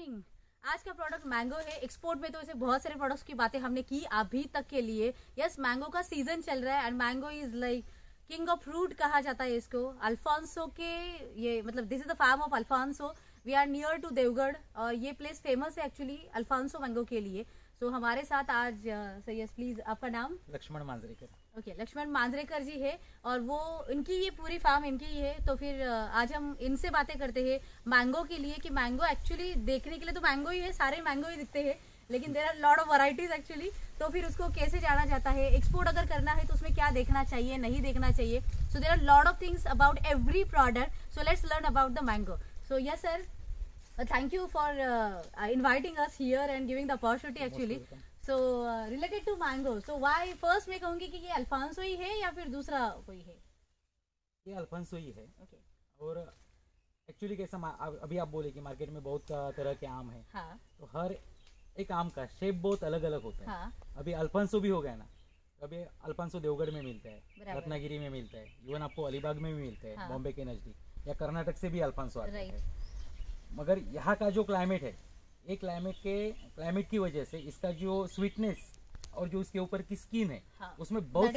Morning. आज का product mango है। एक्सपोर्ट में तो ऐसे बहुत सारे प्रोडक्ट्स की बातें हमने की अभी तक के लिए। यस, मैंगो का सीजन चल रहा है and mango is like king of fruit कहा जाता है इसको। अल्फांसो के ये मतलब this is the farm of Alphonso. We are near to Devgad और ये प्लेस फेमस है एक्चुअली अल्फांसो मैंगो के लिए। सो हमारे साथ आज यस प्लीज आपका नाम? लक्ष्मण मांजरेकर। ओके, लक्ष्मण मांजरेकर जी है और वो इनकी ये पूरी फार्म इनकी ही है। तो फिर आज हम इनसे बातें करते हैं मैंगो के लिए कि मैंगो एक्चुअली देखने के लिए तो मैंगो ही है, सारे मैंगो ही दिखते हैं, लेकिन there are lot of varieties actually. तो फिर उसको कैसे जाना जाता है, एक्सपोर्ट अगर करना है तो उसमें क्या देखना चाहिए, नहीं देखना चाहिए। So there are lot of things about every product. So let's learn about the mango. So yes sir, thank you for inviting us here and giving the opportunity actually. So related to mango, so why first मैं कहूँगी कि ये Alphonso ही है या फिर दूसरा कोई है? ये अल्फांसो ही है। Okay. और एक्चुअली कैसा अभी आप बोले कि मार्केट में बहुत तरह के आम है। हाँ. तो हर एक आम का शेप बहुत अलग अलग होता है। हाँ. अभी अल्फांसो भी हो गया ना, अभी अल्फांसो देवगढ़ में मिलता है, रत्नागिरी में मिलता है, इवन आपको अलीबाग में भी मिलता है। हाँ. बॉम्बे के नजदीक या कर्नाटक से भी अल्फांसो आता है। मगर यहाँ का जो क्लाइमेट है, ये क्लाइमेट की वजह से इसका जो स्वीटनेस और जो उसके ऊपर की स्किन है, हाँ, उसमें बहुत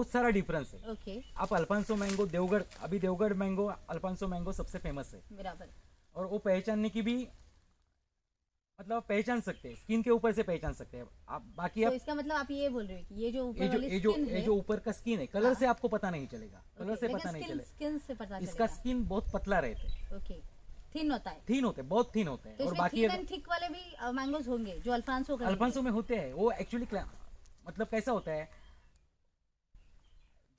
सारा डिफरेंस है। okay. आप Alphonso mango Devgad mango Alphonso mango सबसे फेमस है बराबर। और वो पहचानने की भी मतलब पहचान सकते हैं, स्किन के ऊपर से पहचान सकते हैं आप। बाकी आप इसका मतलब आप ये बोल रहे हैं कि ये जो ऊपर का स्किन है, कलर से आपको पता नहीं चलेगा, कलर से पता नहीं चलेगा, स्किन से पता चलेगा। इसका स्किन बहुत पतला रहता है। ओके, थिन होता है, बहुत थिन होते हैं। तो और बाकी थिक वाले भी मैंगोज होंगे जो अल्फांसो में होते हैं। वो एक्चुअली मतलब कैसा होता है,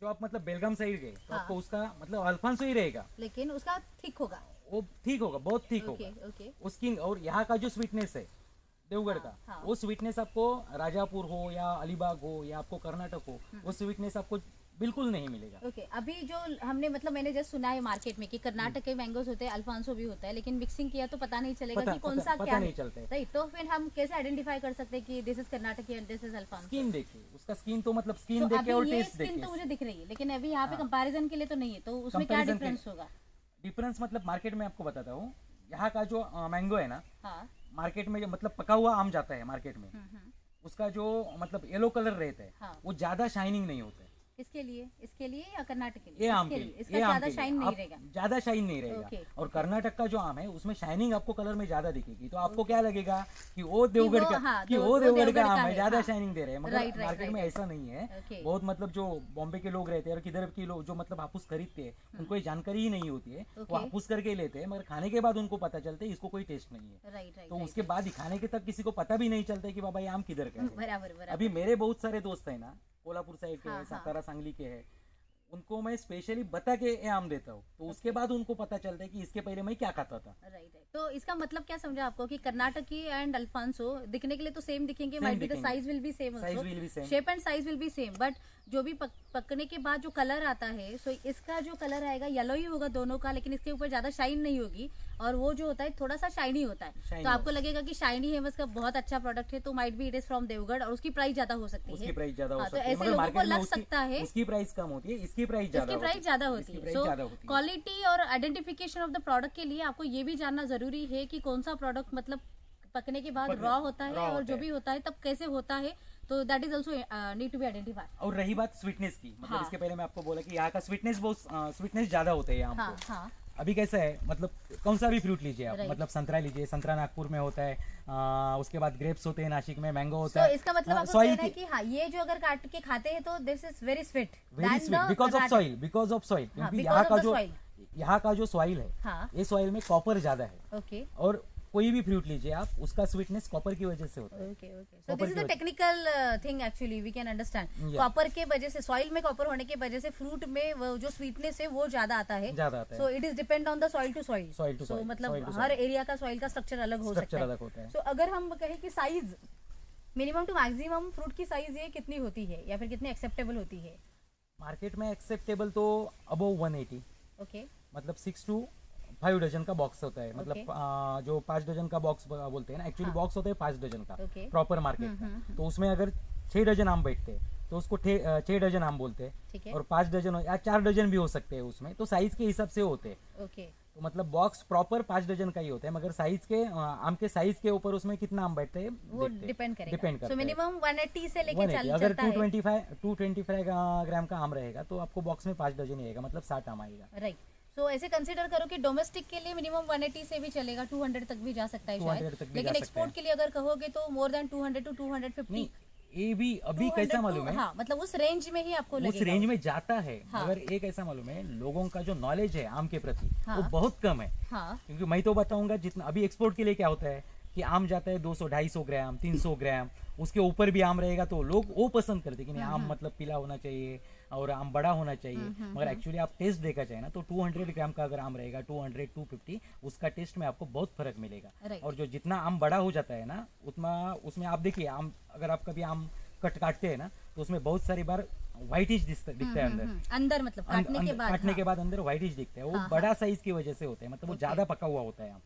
जो आप मतलब बेलगाम साइड गए तो आपको उसका मतलब अल्फांसो ही रहेगा, लेकिन उसका थिक होगा, वो ठीक होगा, बहुत ठीक होगा। उसकी और यहाँ का जो स्वीटनेस है देवगढ़ का, वो स्वीटनेस आपको राजापुर हो या अलीबाग हो या आपको कर्नाटक हो, वो स्वीटनेस आपको बिल्कुल नहीं मिलेगा। ओके, अभी जो हमने मतलब मैंने जस्ट सुना है मार्केट में कि कर्नाटक के मैंगोस होते हैं, अल्फांसो भी होता है, लेकिन मिक्सिंग किया तो पता नहीं चलेगा कि कौन सा क्या नहीं चलता है। राइट, तो फिर हम कैसे आइडेंटिफाई कर सकते हैं कि this is Karnataka and this is Alphonso? Skin देखिए, उसका स्किन तो मतलब स्किन देखिए और टेस्ट देखिए। स्किन तो मुझे दिख रही है, लेकिन अभी यहाँ पे कंपैरिजन के लिए तो नहीं है, तो उसमें क्या डिफरेंस होगा? डिफरेंस मतलब मार्केट में आपको बताता हूँ, यहाँ का जो मैंगो है ना, मार्केट में मतलब पका हुआ आम जाता है मार्केट में, उसका जो मतलब येलो कलर रहता है, वो ज्यादा शाइनिंग नहीं होता है। इसके लिए या कर्नाटक के लिए? ये आम के लिए इसका ज्यादा शाइन नहीं रहेगा, ज्यादा शाइन नहीं रहेगा। और कर्नाटक का जो आम है उसमें शाइनिंग आपको कलर में ज्यादा दिखेगी, तो आपको क्या लगेगा कि वो देवगढ़ का आम है, ज्यादा शाइनिंग दे रहे हैं। मगर मार्केट में ऐसा नहीं है। बहुत मतलब जो बॉम्बे के लोग रहते हैं और किधर के लोग जो मतलब हापुस खरीदते हैं, उनको ये जानकारी ही नहीं होती है, वो हापुस करके लेते हैं, मगर खाने के बाद उनको पता चलता है इसको कोई टेस्ट नहीं है। तो उसके बाद खाने के तक किसी को पता भी नहीं चलता कि बाबा ये आम किधर का है। अभी मेरे बहुत सारे दोस्त है ना, कोल्हापुर साइड के, सातारा सांगली के हैं, उनको मैं स्पेशली बता के ये आम देता हूँ, तो उसके बाद उनको पता चलता है कि इसके पहले मैं क्या खाता था। राइट। तो इसका मतलब क्या समझा आपको कि कर्नाटकी एंड अल्फांसो दिखने के लिए तो सेम दिखेंगे, might be the size will be same also, shape and size will be same, but जो भी पकने के बाद जो कलर आता है, सो इसका जो कलर आएगा येलो ही होगा दोनों का, लेकिन इसके ऊपर ज्यादा शाइन नहीं होगी, और वो जो होता है थोड़ा सा शाइनी होता है। तो आपको लगेगा कि शाइनी है, उसका बहुत अच्छा प्रोडक्ट है, तो might be it is from Devgad, और उसकी प्राइस ज्यादा हो सकती है। तो ऐसे लोगों को लग सकता है उसकी प्राइस कम होती है, इसकी प्राइस ज्यादा होती है। सो क्वालिटी और आइडेंटिफिकेशन ऑफ द प्रोडक्ट के लिए आपको ये भी जानना जरूरी है कि कौन सा प्रोडक्ट मतलब पकने के बाद रॉ होता है और जो भी होता है तब कैसे होता है, तो that is also need to be identified. और रही बात स्वीटनेस की, मतलब इसके पहले मैं आपको बोला कि यहाँ का स्वीटनेस ज्यादा होता है यहाँ पे। अभी कैसा है, मतलब कौन सा भी फ्रूट लीजिए आप, मतलब संतरा लीजिए, संतरा नागपुर में होता है, उसके बाद ग्रेप्स होते हैं नासिक में, मैंगो होता है। इसका मतलब आपको कहना है कि हाँ, ये जो अगर काट के खाते हैं तो this is very sweet because of soil, क्योंकि यहाँ का जो सॉइल है, ये सॉइल में कॉपर ज्यादा है। और कोई भी फ्रूट लीजिए आप, उसका स्वीटनेस कॉपर की वजह से होता है। So this is the technical thing actually we can understand. Copper के वजह से, सॉइल में कॉपर होने की वजह से फ्रूट में वो जो स्वीटनेस है वो ज्यादा आता है। So it is depend on the soil to soil. So मतलब हर एरिया का सॉइल का स्ट्रक्चर अलग हो सकता है। सो अगर हम कहें कि size minimum to maximum fruit की साइज ये कितनी होती है या फिर कितनी एक्सेप्टेबल होती है? मार्केट में एक्सेप्टेबल तो अबव 180। ओके, मतलब 6 to 5 डजन का बॉक्स होता है। मतलब जो 5 डजन का बॉक्स बोलते हैं ना, एक्चुअली बॉक्स होता है 5 डजन का प्रॉपर मार्केट का। तो उसमें अगर 6 डजन आम बैठते हैं तो उसको 6 डजन आम बोलते हैं, और 5 डजन या 4 डजन भी हो सकते हैं उसमें, तो साइज के हिसाब से होते हैं। तो मतलब बॉक्स प्रॉपर 5 डजन का ही होता है, मगर साइज के आम के साइज के ऊपर उसमें कितना आम बैठते हैं वो डिपेंड करता है। मिनिमम 180 से लेके 180, अगर 225 ग्राम का आम रहेगा तो आपको बॉक्स में 5 डजन ही आएगा, मतलब 60 आम आएगा। राइट। तो ऐसे कंसीडर करो कि डोमेस्टिक के लिए मिनिमम 180 से भी चलेगा, 200 तक भी जा सकता है शायद, लेकिन एक्सपोर्ट के लिए अगर कहोगे तो मोर देन 200 to 250। ये भी अभी कैसा मालूम है, हाँ, मतलब उस रेंज में ही आपको लगेगा, उस रेंज में जाता है। हाँ। मगर एक ऐसा मालूम है, लोगों का जो नॉलेज है आम के प्रति वो बहुत कम है। हाँ। क्योंकि मैं तो बताऊंगा जितना अभी एक्सपोर्ट के लिए क्या होता है कि आम जाता है 200-250 ग्राम 300 ग्राम, उसके ऊपर भी आम रहेगा तो लोग वो पसंद करते कि नहीं आम मतलब पीला होना चाहिए और आम बड़ा होना चाहिए। मगर एक्चुअली आप टेस्ट देखा जाए ना तो 200 ग्राम का अगर आम रहेगा 200-250, उसका टेस्ट में आपको बहुत फर्क मिलेगा। और जो जितना आम बड़ा हो जाता है ना उतना उसमें आप देखिए आम अगर आप कभी आम काटते हैं ना तो उसमें बहुत सारी बार व्हाइटिश दिखता है अंदर मतलब काटने के बाद अंदर व्हाइटिश दिखता है। वो बड़ा साइज की वजह से होता है, मतलब वो ज्यादा पका हुआ होता है आम।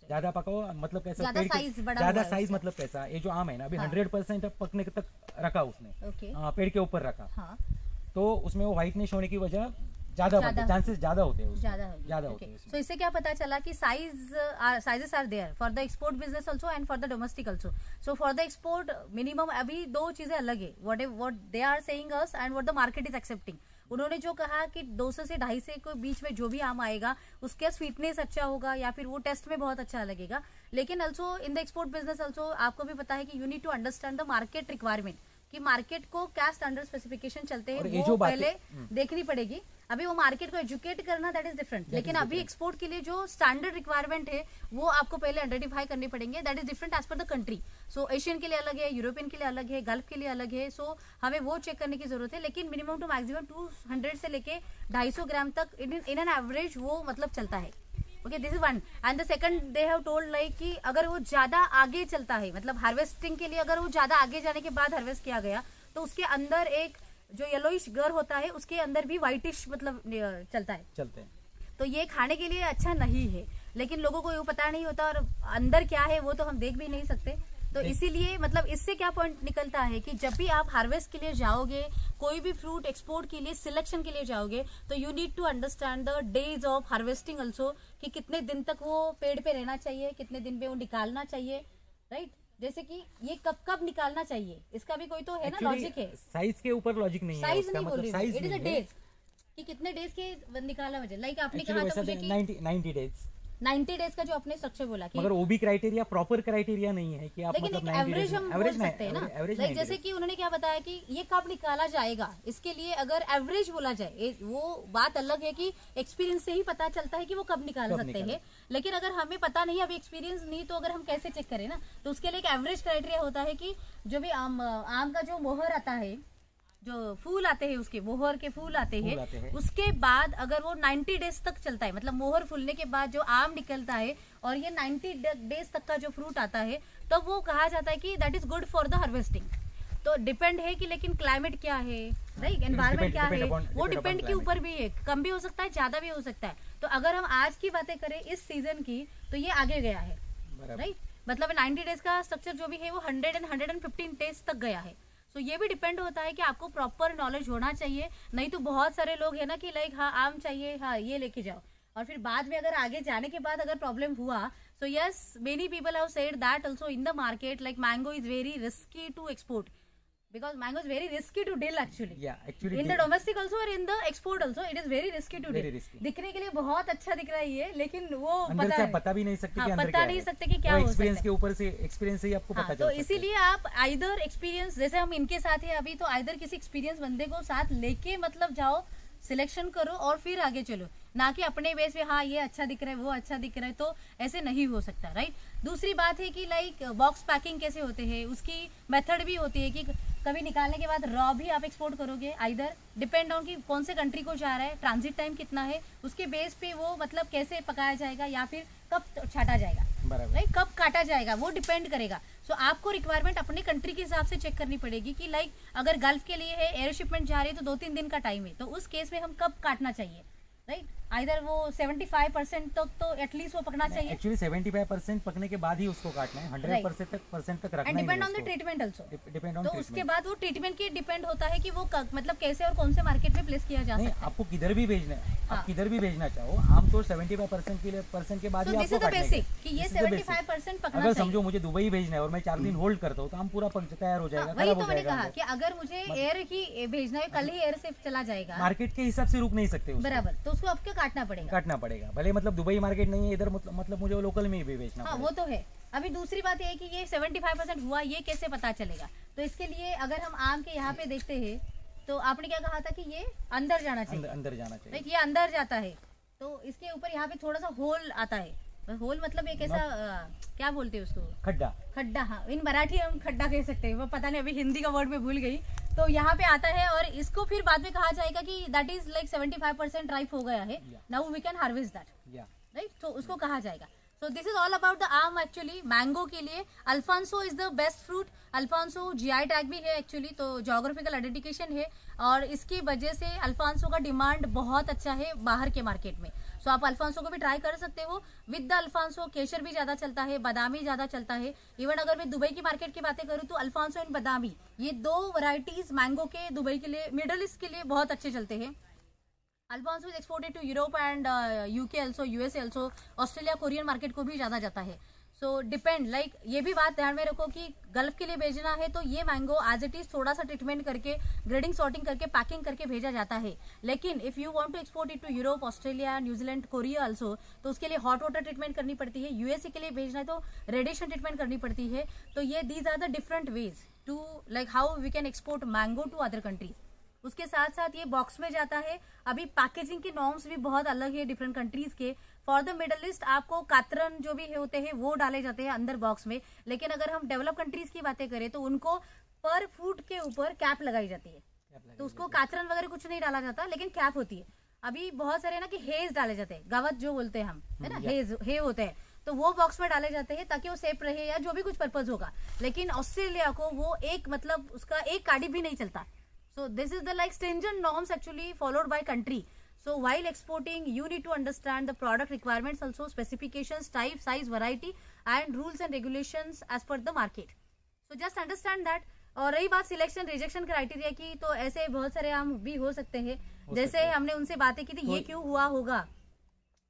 ज्यादा पका हुआ मतलब कैसा, ज्यादा साइज मतलब कैसा, ये जो आम है ना अभी 100% पकने तक रखा उसने, पेड़ के ऊपर रखा, तो उसमें वो व्हाइटनेस होने की वजह चांसेस ज्यादा होते हैं, ज्यादा होते हैं। सो इससे क्या पता चला कि sizes are there for the export business also and for the domestic also. So for the export minimum अभी दो चीजें अलग है, what they are saying us and what the market is accepting. उन्होंने जो कहा कि 200 से 250 के बीच में जो भी आम आएगा उसका स्वीटनेस अच्छा होगा या फिर वो टेस्ट में बहुत अच्छा लगेगा। लेकिन also in the export business also आपको भी पता है कि you need to understand the market requirement, कि मार्केट को क्या स्टैंडर्ड स्पेसिफिकेशन चलते हैं वो पहले देखनी पड़ेगी। अभी वो मार्केट को एजुकेट करना दैट इज डिफरेंट, लेकिन अभी एक्सपोर्ट के लिए जो स्टैंडर्ड रिक्वायरमेंट है वो आपको पहले आइडेंटिफाई करने पड़ेंगे, that is different as per the country. So Asian के लिए अलग है, यूरोपियन के लिए अलग है, गल्फ के लिए अलग है। सो हमें वो चेक करने की जरूरत है। लेकिन मिनिमम टू मैक्सिमम 200 से लेके 250 ग्राम तक इन एन एवरेज वो मतलब चलता है। Okay, this is one. And the second they have told like कि अगर वो ज्यादा आगे चलता है, मतलब हार्वेस्टिंग के लिए अगर वो ज्यादा आगे जाने के बाद हार्वेस्ट किया गया तो उसके अंदर एक जो येलोइश गर होता है उसके अंदर भी व्हाइटिश मतलब चलते हैं। तो ये खाने के लिए अच्छा नहीं है, लेकिन लोगों को ये पता नहीं होता और अंदर क्या है वो तो हम देख भी नहीं सकते। तो इसीलिए मतलब इससे क्या पॉइंट निकलता है कि जब भी आप हार्वेस्ट के लिए जाओगे, कोई भी फ्रूट एक्सपोर्ट के लिए सिलेक्शन के लिए जाओगे, तो you need to understand the days of harvesting also, कि कितने दिन तक वो पेड़ पे रहना चाहिए, कितने दिन पे वो निकालना चाहिए, राइट। जैसे कि ये कब निकालना चाहिए, इसका भी कोई तो है ना लॉजिक है। साइज के ऊपर लॉजिक नहीं है, साइज नहीं बोल रही, इट इज अ डेज कि कितने डेज के निकाला मुझे। लाइक आपने कहा था मुझे कि 90 डेज का जो आपने स्ट्रक्चर बोला कि मगर वो भी क्राइटेरिया प्रॉपर क्राइटेरिया नहीं है कि आप लेकिन मतलब एवरेज हम बोल सकते हैं ना। लाइक जैसे कि उन्होंने क्या बताया कि ये कब निकाला जाएगा, इसके लिए अगर एवरेज बोला जाए वो बात अलग है कि एक्सपीरियंस से ही पता चलता है कि वो कब निकाल सकते हैं। लेकिन अगर हमें पता नहीं, अभी एक्सपीरियंस नहीं, तो अगर हम कैसे चेक करें ना, तो उसके लिए एक एवरेज क्राइटेरिया होता है कि जो भी आम का जो मोहर आता है, जो फूल आते हैं उसके मोहर के फूल आते हैं, उसके बाद अगर वो 90 डेज तक चलता है, मतलब मोहर फूलने के बाद जो आम निकलता है और ये 90 डेज तक का जो फ्रूट आता है, तो वो कहा जाता है कि that is good for the harvesting. तो डिपेंड है कि लेकिन क्लाइमेट क्या है, राइट, एनवायरमेंट क्या है, वो डिपेंड के ऊपर भी है, कम भी हो सकता है, ज्यादा भी हो सकता है। तो अगर हम आज की बातें करें इस सीजन की, तो ये आगे गया है, राइट, मतलब 90 डेज का स्ट्रक्चर जो भी है वो 100 and 115 डेज तक गया है। सो ये भी डिपेंड होता है कि आपको प्रॉपर नॉलेज होना चाहिए। नहीं तो बहुत सारे लोग है ना कि लाइक हाँ आम चाहिए, हाँ ये लेके जाओ, और फिर बाद में अगर आगे जाने के बाद अगर प्रॉब्लम हुआ, so yes many people have said that also in the market, like mango is very risky to export because mango is very risky to deal actually. Yeah, actually in the domestic also or in the export also it is very risky to deal. दिखने के लिए बहुत अच्छा दिख रहा है ये, लेकिन वो पता भी नहीं सकते कि अंदर पता नहीं सकते कि क्या हो सकता है। एक्सपीरियंस के ऊपर से एक्सपीरियंस से ही आपको पता चलता है। तो इसीलिए आप आइदर एक्सपीरियंस, जैसे हम इनके साथ है अभी, तो आइदर किसी एक्सपीरियंस बंदे को साथ लेके मतलब जाओ, सिलेक्शन करो और फिर आगे चलो, ना कि अपने बेस पे हाँ ये अच्छा दिख रहा है वो अच्छा दिख रहा है, तो ऐसे नहीं हो सकता, राइट। दूसरी बात है कि लाइक बॉक्स पैकिंग कैसे होते हैं, उसकी मेथड भी होती है कि कभी निकालने के बाद रॉ भी आप एक्सपोर्ट करोगे, आइदर डिपेंड ऑन कि कौन से कंट्री को जा रहा है, ट्रांजिट टाइम कितना है, उसके बेस पे वो मतलब कैसे पकाया जाएगा या फिर कब छाटा जाएगा, राइट, कब काटा जाएगा, वो डिपेंड करेगा। सो आपको रिक्वायरमेंट अपने कंट्री के हिसाब से चेक करनी पड़ेगी कि लाइक अगर गल्फ के लिए है, एयर शिपमेंट जा रही है तो 2-3 दिन का टाइम है, तो उस केस में हम कब काटना चाहिए, राइट। इधर वो 75% तक तो एटलीस्ट वो पकना चाहिए। एक्चुअली 75% पकने के बाद ही उसको काटना है, 100% तक रखना है। Depend on the treatment also, depend on तो उसके बाद वो ट्रीटमेंट की डिपेंड होता है कि वो मतलब कैसे और कौन से मार्केट में प्लेस किया जा सकता है। आपको किधर भी भेजना है, आप किधर भी भेजना चाहो, आमतौर 75% के बाद ही आपको काटना है कि ये 75% पकना चाहिए। अगर समझो मुझे दुबई भेजना है और मैं 4 दिन होल्ड करता हूँ तो हम पूरा तैयार हो जाएगा। वही तो मैंने कहा कि अगर मुझे एयर ही भेजना है, कल ही एयर से चला जाएगा, मार्केट के हिसाब से रुक नहीं सकते बराबर, तो उसको आपको काटना पड़ेगा। भले मतलब दुबई मार्केट नहीं है इधर, मतलब मुझे लोकल में भी बेचना। हाँ, वो तो है। अभी दूसरी बात ये है कि ये 75% हुआ, ये कैसे पता चलेगा? तो इसके लिए अगर हम आम के यहाँ पे देखते हैं तो आपने क्या कहा था कि ये अंदर जाना चाहिए, अंदर जाना चाहिए। ये अंदर जाता है तो इसके ऊपर यहाँ पे थोड़ा सा होल आता है। होल मतलब एक ऐसा क्या बोलते हैं उसको? खड्डा। हाँ, इन मराठी हम खड्डा कह सकते हैं, वो पता नहीं, अभी हिंदी का वर्ड में भूल गई। तो यहाँ पे आता है और इसको फिर बाद में कहा जाएगा कि दैट इज लाइक 75% राइप हो गया है, now we can harvest that, right? तो उसको कहा जाएगा। So this is all about the आम एक्चुअली। मैंगो के लिए Alphonso is the best fruit. Alphonso GI tag भी है एक्चुअली, तो जोग्राफिकल आइडेंटिफिकेशन है और इसकी वजह से अल्फांसो का डिमांड बहुत अच्छा है बाहर के मार्केट में। सो आप अल्फांसो को भी ट्राई कर सकते हो। विद द अल्फांसो केसर भी ज्यादा चलता है, बादामी ज्यादा चलता है। इवन अगर मैं दुबई की मार्केट की बातें करूँ तो अल्फांसो एंड बादामी, ये 2 वैरायटीज मैंगो के दुबई के लिए, मिडल ईस्ट के लिए बहुत अच्छे चलते हैं। Alphonso is exported to Europe and UK also, USA also, Australia, Korean market को भी ज्यादा जाता है। सो डिपेंड, लाइक ये भी बात ध्यान में रखो कि गल्फ के लिए भेजना है तो ये मैंगो एज इट इज थोड़ा सा ट्रीटमेंट करके, ग्रेडिंग, सॉर्टिंग करके, पैकिंग करके भेजा जाता है। लेकिन if you want to export it to Europe, Australia, New Zealand, Korea also, तो उसके लिए हॉट वाटर ट्रीटमेंट करनी पड़ती है। USA के लिए भेजना है तो रेडिएशन ट्रीटमेंट करनी पड़ती है। तो ये these are the different ways to like how we can export mango to other countries. उसके साथ साथ ये बॉक्स में जाता है। अभी पैकेजिंग के नॉर्म्स भी बहुत अलग है डिफरेंट कंट्रीज के। फॉर द मिडल ईस्ट आपको कातरन जो भी होते हैं वो डाले जाते हैं अंदर बॉक्स में, लेकिन अगर हम डेवलप कंट्रीज की बातें करें तो उनको पर फ्रूट के ऊपर कैप लगाई जाती है, तो उसको कातरन वगैरह कुछ नहीं डाला जाता, लेकिन कैप होती है। अभी बहुत सारे ना कि हेज डाले जाते हैं, गावत जो बोलते हैं हम, है ना, हे होते हैं, तो वो बॉक्स में डाले जाते हैं ताकि वो सेफ रहे या जो भी कुछ पर्पज होगा। लेकिन ऑस्ट्रेलिया को वो एक मतलब उसका एक काड़ी भी नहीं चलता। So this is the like stringent norms actually followed by country. So while exporting, you need to understand the product requirements, also specifications, type, size, variety, and rules and regulations as per the market. So just understand that. और रही बात selection rejection criteria की, तो ऐसे बहुत सारे आम भी हो सकते हैं। जैसे हमने उनसे बातें की थी, ये क्यों हुआ होगा,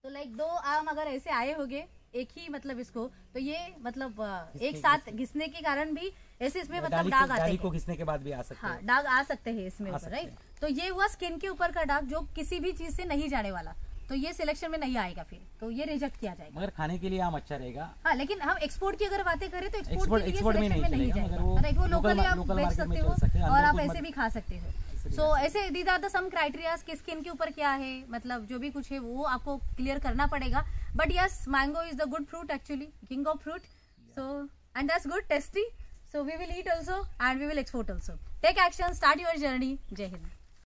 तो लाइक 2 आम अगर ऐसे आए होंगे एक ही मतलब इसको, तो ये मतलब एक साथ घिसने के कारण भी ऐसे इसमें मतलब दाग आते हैं। को घिसने के बाद भी आ सकते हैं। हाँ, दाग आ सकते हैं इसमें ऊपर, राइट? तो ये हुआ स्किन के ऊपर का दाग जो किसी भी चीज से नहीं जाने वाला, तो ये सिलेक्शन में नहीं आएगा, फिर तो ये रिजेक्ट किया जाएगा। मगर खाने के लिए आम अच्छा रहेगा। हाँ, लेकिन हम एक्सपोर्ट की अगर बातें करें तो एक्सपोर्ट में नहीं जाएगा। वो लोकल आप बेच सकते हो और आप ऐसे भी खा सकते हो। सो ऐसे these are the some criterias कि स्किन के ऊपर क्या है, मतलब जो भी कुछ है वो आपको क्लियर करना पड़ेगा। But yes, mango is the good fruit actually, king of fruit. So and that's good, tasty. So we will eat also and we will export also. Take action, start your journey. Jai Hind.